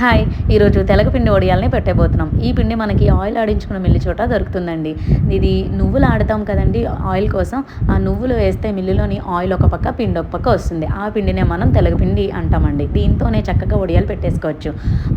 Hi! ఈరోజు తెలగపిండి వడియాల్ని పెట్టబోతున్నాం. ఈ పిండి మనకి ఆయిల్ ఆడించుకున్న మిల్లు చోట దొరుకుతుందండి. ఇది నువ్వులు ఆడతాం కదండీ ఆయిల్ కోసం. ఆ నువ్వులు వేస్తే మిల్లులోని ఆయిల్ ఒక పక్క, పిండి ఒక పక్క వస్తుంది. ఆ పిండినే మనం తెలగపిండి అంటామండి. దీంతోనే చక్కగా వడియాలు పెట్టేసుకోవచ్చు.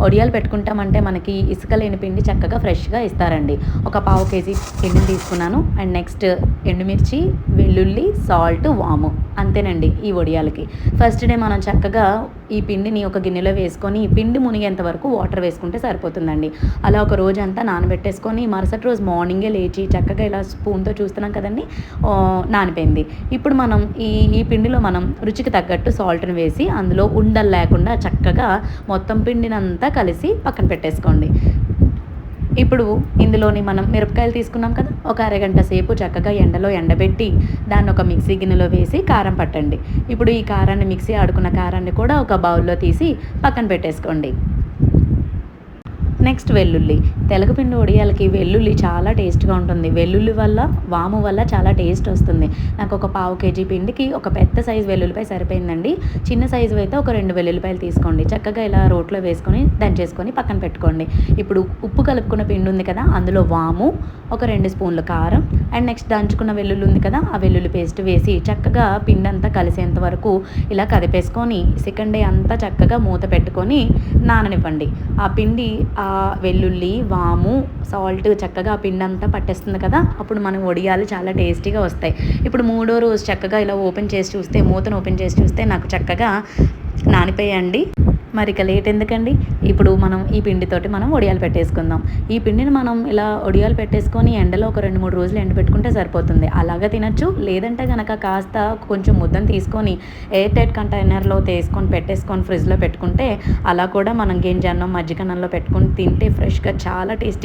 వడియాలు పెట్టుకుంటామంటే మనకి ఇసుక లేని పిండి చక్కగా ఫ్రెష్‌గా ఇస్తారండి. ఒక పావు కేజీ పిండిని తీసుకున్నాను. అండ్ నెక్స్ట్ ఎండుమిర్చి, వెల్లుల్లి, సాల్ట్, వాము. అంతేనండి ఈ వడియాలకి. ఫస్ట్ డే మనం చక్కగా ఈ పిండిని ఒక గిన్నెలో వేసుకొని పిండి మునిగేంత వరకు వాటర్ వేసుకుంటే సరిపోతుందండి. అలా ఒక రోజంతా నానబెట్టేసుకొని మరుసటి రోజు మార్నింగే లేచి చక్కగా ఇలా స్పూన్‌తో చూస్తున్నాం కదండీ! నానిపోయింది. ఇప్పుడు మనం ఈ పిండిలో మనం రుచికి తగ్గట్టు సాల్ట్‌ని వేసి అందులో ఉండలు లేకుండా చక్కగా మొత్తం పిండినంతా కలిసి పక్కన పెట్టేసుకోండి. ఇప్పుడు ఇందులోని మనం మిరపకాయలు తీసుకున్నాం కదా! ఒక అరగంట సేపు చక్కగా ఎండలో ఎండబెట్టి దాన్ని ఒక మిక్సీ గిన్నెలో వేసి కారం పట్టండి. ఇప్పుడు ఈ కారాన్ని మిక్సీ ఆడుకున్న కారాన్ని కూడా ఒక బౌల్‌లో తీసి పక్కన పెట్టేసుకోండి. నెక్స్ట్ వెల్లుల్లి. తెలగపిండి వడియాలకి వెల్లుల్లి చాలా టేస్ట్‌గా ఉంటుంది. వెల్లుల్లి వల్ల, వాము వల్ల చాలా టేస్ట్ వస్తుంది. నాకు ఒక పావు కేజీ పిండికి ఒక పెద్ద సైజు వెల్లుల్లిపాయ సరిపోయిందండి. చిన్న సైజువి అయితే ఒక 2 వెల్లుల్లిపాయలు తీసుకోండి. చక్కగా ఇలా రోట్లో వేసుకొని దంచేసుకొని పక్కన పెట్టుకోండి. ఇప్పుడు ఉప్పు కలుపుకున్న పిండి ఉంది కదా! అందులో వాము, ఒక 2 స్పూన్లు కారం అండ్ నెక్స్ట్ దంచుకున్న వెల్లుల్లి ఉంది కదా! ఆ వెల్లుల్లి పేస్ట్ వేసి చక్కగా పిండంతా కలిసేంత వరకు ఇలా కదిపేసుకొని సెకండ్ డే అంతా చక్కగా మూత పెట్టుకొని నాననివ్వండి. ఆ పిండి వెల్లుల్లి, వాము, సాల్ట్ చక్కగా ఆ పిండంతా పట్టేస్తుంది కదా! అప్పుడు మన వడియాలు చాలా టేస్టీగా వస్తాయి. ఇప్పుడు మూడో రోజు చక్కగా ఇలా ఓపెన్ చేసి చూస్తే, మూతను ఓపెన్ చేసి చూస్తే నాకు చక్కగా నానిపోయాయండి. మరి ఇక లేట్ ఎందుకండి? ఇప్పుడు మనం ఈ పిండితోటి మనం వడియాలు పెట్టేసుకుందాం. ఈ పిండిని మనం ఇలా వడియాలు పెట్టేసుకొని ఎండలో ఒక 2, 3 రోజులు ఎండబెట్టుకుంటే సరిపోతుంది. అలాగా తినొచ్చు. లేదంటే గనక కాస్త కొంచెం ముద్దను తీసుకొని ఎయిర్ టైట్ కంటైనర్‌లో పెట్టేసుకొని ఫ్రిడ్జ్‌లో పెట్టుకుంటే అలా కూడా మనం గంజి అన్నం, మజ్జిగన్నంలో పెట్టుకొని తింటే ఫ్రెష్‌గా చాలా టేస్టీ